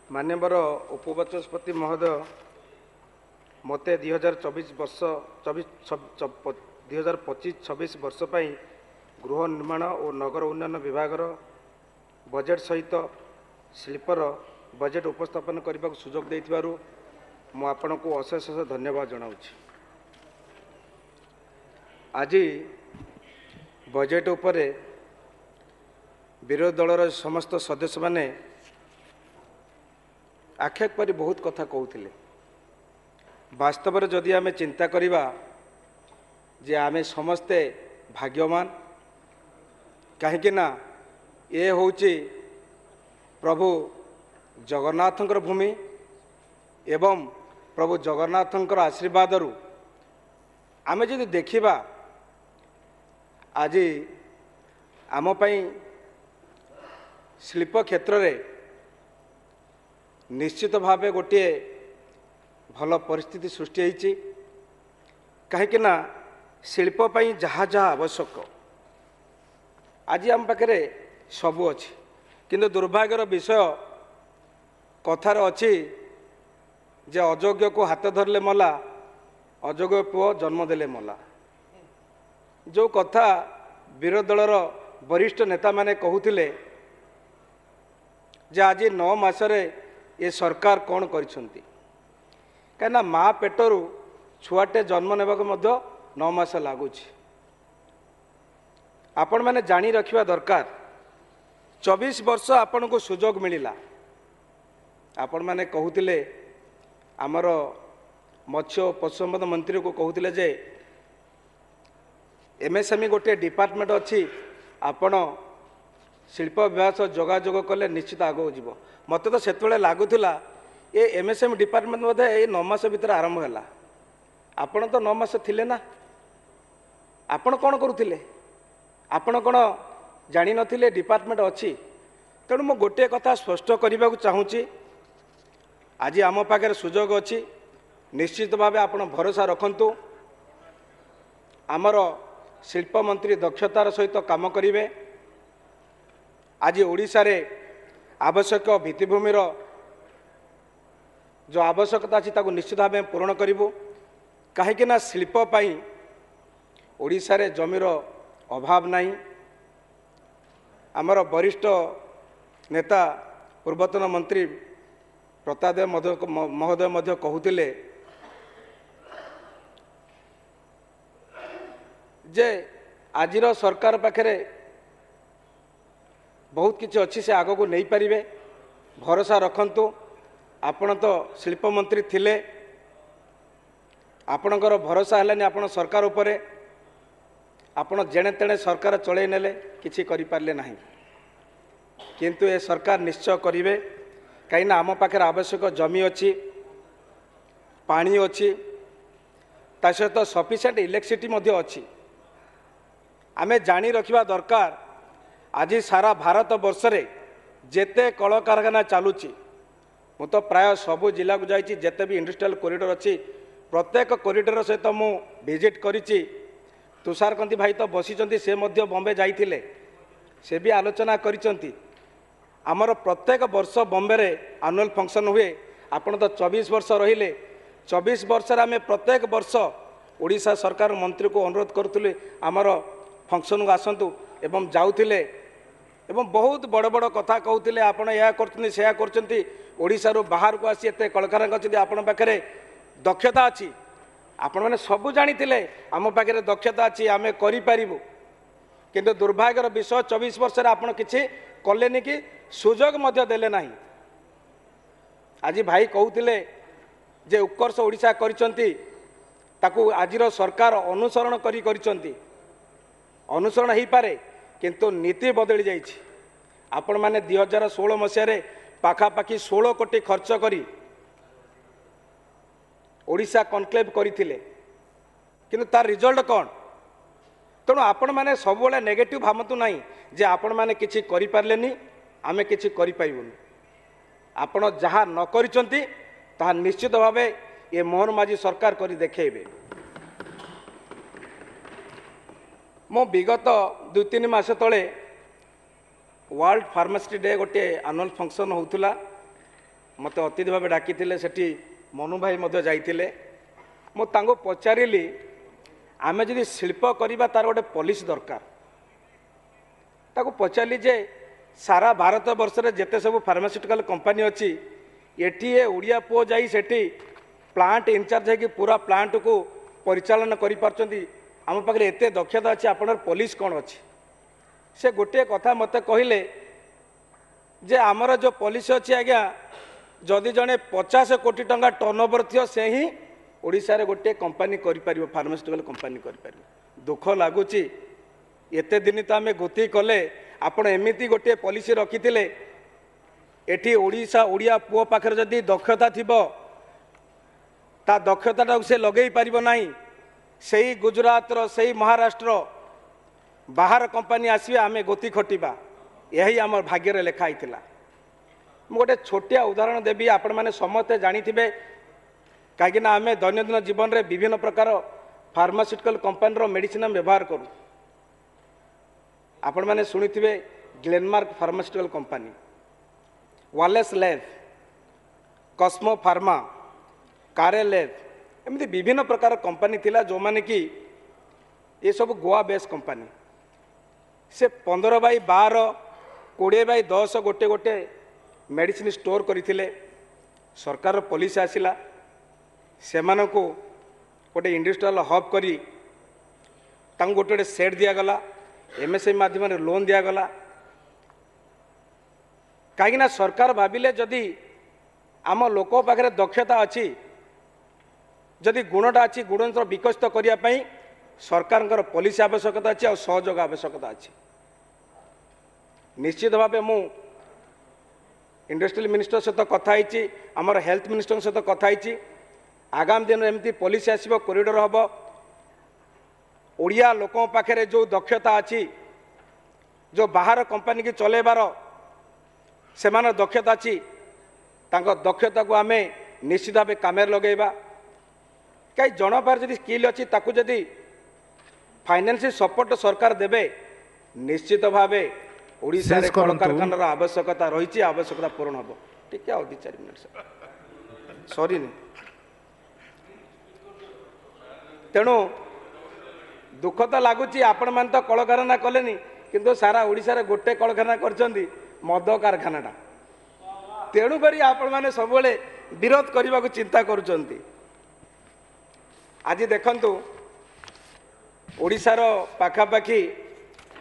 माननीय उपबाचस्पति महोदय मते 2025-26 वर्ष पर गृह निर्माण और नगर उन्नयन विभाग बजेट सहित शिल्पर बजेट उपस्थापन करने को सुजोग देथिबारु मु आपण को अशेष धन्यवाद जनाऊँ। आज बजेट उपरे विरोधी दलर समस्त सदस्य माने आक्षेप पर बहुत कथा कहते। वास्तव में जदि आम चिंता करवा जे आम समस्ते भाग्यवान कहीं ये हूँ प्रभु जगन्नाथंकर भूमि एवं प्रभु जगन्नाथंकर आशीर्वाद आम जदि देखा आज आम शिल्प क्षेत्र में निश्चित भावे गोटे भल परिस्थिति सृष्टि होती कहीं शिल्प जहाँ जहाँ आवश्यक आज आम पाखे सबू अच्छी किंतु दुर्भाग्यर विषय कथार अच्छी जे अयोग्य को हाथ धरले मला अयोग्य पुओ जन्म देले मला। जो कथा विरोधी दलर वरिष्ठ नेता माने कहूथिले जे आज 9 मासरे ये सरकार कौन करिसंती कहीं माँ पेटरू छुआटे जन्म नेबाक 9 मास लगुच। आपण मैंने जानी रखिबा दरकार 24 वर्ष आपण को सुजोग मिलिला। आपण मैंने कहूथिले आमर मत्स्य पशु संपदा मंत्री को कहूथिले जे एमएसएमई गोटे डिपार्टमेंट अच्छी आपण शिल्प विभाग जोगाजोग कले निश्चित आगो जीव। मत तो से लगुला ये एमएसएमई डिपार्टमेंट बोधे ये 9 मास भीतर आरंभ है। आपण तो 9 मास थिले ना आपण कौन करुले आपण कौन जानी नथिले डिपार्टमेंट अच्छी। तेणु मु गोटे कथा स्पष्ट करने को चाहूँगी आज आम पाखे सुजोग अच्छी निश्चित भाव आप भरोसा रखंतु आमर शिल्प मंत्री दक्षतार सहित काम करेंगे। आज ओडिशा रे आवश्यक भित्तिभूमिर जो आवश्यकता अच्छी ताकू निश्चित भाव पूरण करूँ कहीं शिल्पपाई ओडिशा रे जमीर अभाव नहीं। आमर वरिष्ठ नेता पूर्वतन मंत्री प्रताप महोदय कहते जे आजिर सरकार पाखे बहुत किसी अच्छी से आग को नहीं पारे भरोसा रखंतु। आपण तो शिल्प मंत्री थिले आपणकर भरोसा है आपण सरकार उपरे आपण जेणे तेणे सरकार चले नेले किछि करि पारले नहीं किंतु ये सरकार निश्चय करिवे कहीं आम पाखे आवश्यक जमी अच्छी पानी अच्छी ता सहित सफिशिएंट इलेक्ट्रिसिटी अच्छी। आमे जानी रखिबा दरकार आज सारा भारत वर्ष रे जेते कल कारखाना चलुची मु तो प्राय सबु जिला को जाइए जेते भी इंडस्ट्रियल कॉरिडोर अच्छी प्रत्येक कॉरिडोर सहित मु विजिट करिछि। तुषारकांति भाई तो बसीचंती से मध्य बॉम्बे जाइथिले से भी आलोचना करिसंती। आमर प्रत्येक वर्ष बॉम्बे रे एनुअल फंक्शन हुए आपण तो 24 वर्ष रहिले 24 वर्ष आम प्रत्येक वर्ष ओडिशा सरकार मंत्री को अनुरोध करुले आमर फंक्शन को आसतु एवं जाऊले एवं बहुत बड़ बड़ कथा कहते आपण या कर ओडिशा रो बाहर को आसी एत कलकारखाना अच्छी आपण पाखे दक्षता अच्छी आपण मैंने सबू जानी आम पाखे दक्षता अच्छी आम करूँ किंतु दुर्भाग्यर विषय 24 वर्ष आप किसी कलेनि कि सुजोग देले नहीं। आज भाई कहते जे उत्कर्ष ओडिशा करिसंती ताकू आजिर सरकार अनुसरण करिसंती अनुसरण हो पारे किंतु नीति बदली जाइछि। आपण माने 2016 मसीह पाखापाखि 16 कोटी खर्च करी ओडिशा कनक्लेव करथिले किंतु तार रिजल्ट कौन। तेणु आपण मैंने सब नेगेटिव भावतु नहीं जे आपण मैंने किछि करि पारलेनी आमे किछि करि पाइबुनी। आपण जहाँ न करिसंती ताहा निश्चित भावे ये मोहन माझी सरकार करी देखेबे। मो विगत 2-3 मास तले वर्ल्ड फार्मासी डे गोटे आनुअल फंक्शन होउथुला मते अतिथि भाव डाकी सेठी मनु भाई मध्य जाइतिले मु तांको पचारिली आमे जदि शिल्प करिबा तार गोटे पॉलिसी दरकार ताको पचारली जे सारा भारत वर्ष रे जेते सब फार्मास्यूटिकल कंपनी अच्छी एटी ओडिया पुओ जाई सेठी प्लांट इंचार्ज है कि पूरा प्लांट को परिचालन करि पारचंदी आम पाखे एते दक्षता अच्छी आपनर पॉलिसी कौन अच्छी से गोटे कथा मते कहले जे आमर जो पॉलिसी अच्छी आज्ञा जदि जड़े 50 कोटी टंका टर्नओवर थी से ही ओडिशा रे गोटे कंपनी करि फार्मास्यूटिकल कंपनी करि दुख लगुच एते दिन तो आम गोती कले आपण एमती गोटे पॉलिसी रखिथिले एठी ओडिशा ओडिया पुओ पाखर जदि दक्षता थिबो ता दक्षता से लगे पारिबो नाही सेही गुजरात रो सेही महाराष्ट्र बाहर कंपनी आसवे आम गोती खटिबा यही आम भाग्य लेखा होता मु गोटे छोटिया उदाहरण देवी आपण मैंने समस्ते जानिथिबे कहीं आम दैनंदिन जीवन में विभिन्न प्रकार फार्मास्यूटिकल कंपनी रो मेडिसिन व्यवहार करूँ आपण मैंने शुणिथिबे Glenmark pharmaceutical company Wallace lab Cosmo pharma कारे लैब एमती विभिन्न प्रकार कंपनी थिला जो माने कि ये सब गोवा बेस कंपनी से 15/12 20/10 गोटे गोटे मेडिसिन स्टोर करथिले सरकार पॉलिसी आसिला से गोटे इंडस्ट्रियल हब करी गोटे गोटे सेट दिगला एमएसएमई माध्यम लोन दिगला कहीं सरकार भाविले जदि आम लोक पाखे दक्षता अच्छी जदि गुणटा अच्छी गुण विकसित करने सरकार पॉलिसी आवश्यकता अच्छी और सहयोग आवश्यकता अच्छी निश्चित भाव मु इंडस्ट्रियल मिनिस्टर सहित कथाई आमर हेल्थ मिनिस्टर सहित कथाई आगामी दिन एमती पॉलिसी आसब कॉरिडोर हम ओडिया लोकों पाखे जो दक्षता अच्छी जो बाहर कंपनी की चलेबार से दक्षता अच्छी दक्षता को आम निश्चित भाव काम लगेगा कई जन पार जदि स्किल अच्छी ताकू जदि फाइनेंशियल सपोर्ट सरकार देवे निश्चित भाव ओडिशा रे कलकारखानार आवश्यकता रही आवश्यकता पूर्ण हम ठीक है 2-4 मिनट सॉरी तेणु दुख तो लगुच आपण मान तो कलकारखाना कले किंतु सारा ओडिशा रे गोटे कलकारखाना करछंती मद कारखानाटा तेणुक आपण मैंने सब विरोध करने को चिंता करुँच आज देखु ओडिशार पाखापाखि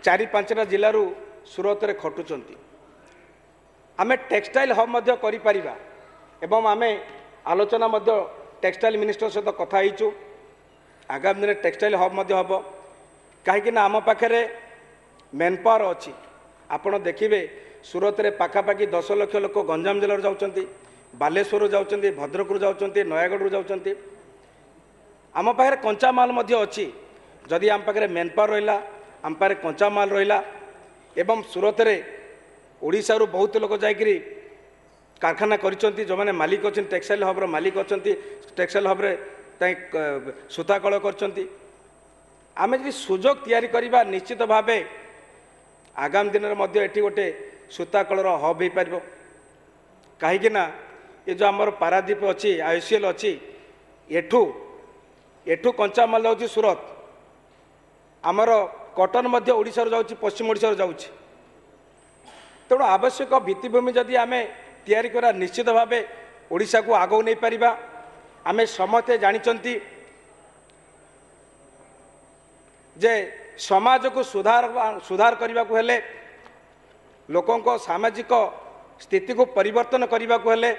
4-5टा जिलूर सूरत रे खटुचंती आमे टेक्सटाइल हब मध्य करि परिबा एवं आमे आलोचना मध्य टेक्सटाइल मिनिस्टर सहित कथा होइचु आगामी दिन टेक्सटाइल हब मध्य हबो कहीं आम पाखे मेन पावर अच्छी आपण देखिए सूरत रे पाखापाखि 10 लाख लोक गंजाम जिले जाउचंती बालेश्वर जाउचंती भद्रकरू जाउचंती नयागढ़ जाउचंती आम पाखे कंचा माल मध्य अच्छी जदि आम पाखे मेन पावर रहिला आम पाखे कंचा माल रहिला एवं सूरत रे ओडिशा रु बहुत लोक जाइकरी कारखाना करिसंती जो माने मालिक अछन टेक्सटाइल हब रो मालिक अछंती टेक्सटाइल हब रे ताई सूता कल करचंती आमे जदि सुजोग तयारी करिबा निश्चित भावे आगामी दिन में मध्य एटी गोटे सूता कलर हब हो पार कहीं ये जो आमर पारादीप अच्छी आईसीएल अच्छी एठू एठू कंचा माल जाऊँगी सूरत आमर कटन मध्य ओडिशा जाऊँगी पश्चिम ओडिशा जाऊँगी तेणु आवश्यक भित्तिभूमि जदि आम तैयारी करा निश्चित भाव ओडिशा को आगो नहीं पारिबा आमे समस्ते जानिचंती जे समाज को सुधार करने को हेले लोकों को सामाजिक स्थिति को परिवर्तन करने को हेले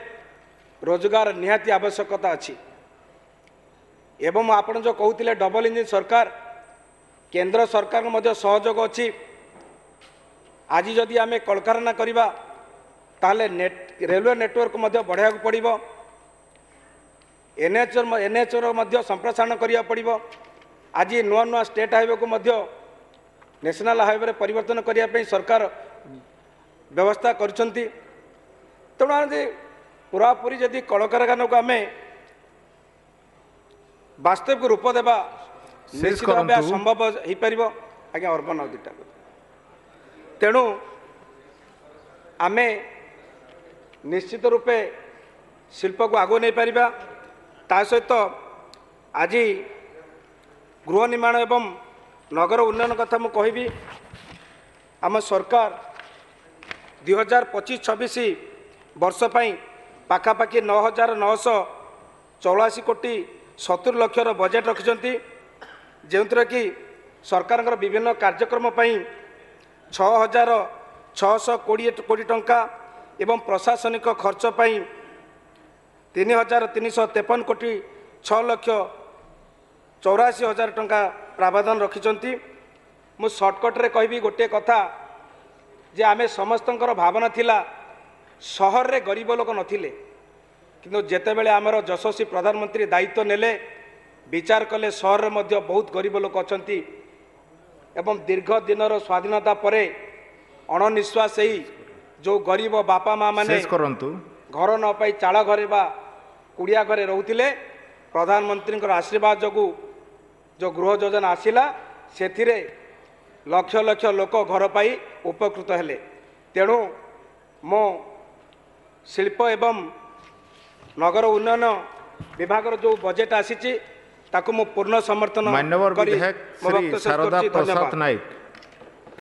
रोजगार निहाती आवश्यकता अच्छी एवं आपण जो कहते डबल इंजिन सरकार केंद्र सरकार मध्य सहयोग अच्छी आज जदि आम कलकारखाना करवा ताले रेलवे नेटवर्क मध्य बढ़ाया पड़ो एनएचओ मध्य संप्रसारण करिया पड़ो आज नुआ नुआ स्टेट हाईवे को मध्य नेशनल हाईवे रे परिवर्तन करने सरकार व्यवस्था करछंती तेणु पूरापूरी जदि कलकारखाना को आम वास्तविक रूप देवा निश्चित भाव संभव हो पार आज्ञा अर्बन अवधिटा तेणु आमे निश्चित रूपे शिल्प को आगु नहीं पारिबा। ता सहित आज गृह निर्माण एवं नगर उन्नयन कथा मु कहबी। आम सरकार 2025-26 वर्ष पई पाखापाखि 9,984 कोटी 70 लक्षर बजेट रखिछंती, जेउतरा कि सरकार विभिन्न कार्यक्रम पई 6,620 कोटी टंका एवं प्रशासनिक खर्च पई 3,353 कोटी 6,84,000 टंका प्रावधान रखिछंती। मु शॉर्टकट रे कहबी गोटे कथा जे आमे समस्तंकर भावना थिला सहर रे गरीब लोक नथिले, किंतु जेतेबेले आमर यशस्वी प्रधानमंत्री दायित्व नेले विचार कले सहर रे मध्य बहुत गरीब लोक अछंती एवं दीर्घ दिनर स्वाधीनता परे अणनिश्वास ही जो गरीब बापा माँ माने घर न पाई चाल घरे बा कुड़िया घरे रोते प्रधानमंत्री आशीर्वाद जो जो गृह योजना आसिला से लक्ष लक्ष लोक घर पाई उपकृत हेले। तेणु मो शिल्प एवं नगर उन्नयन विभाग जो बजेट आसी ताकू मो पूर्ण समर्थन माननीय विधायक श्री शारदा प्रसाद नायक।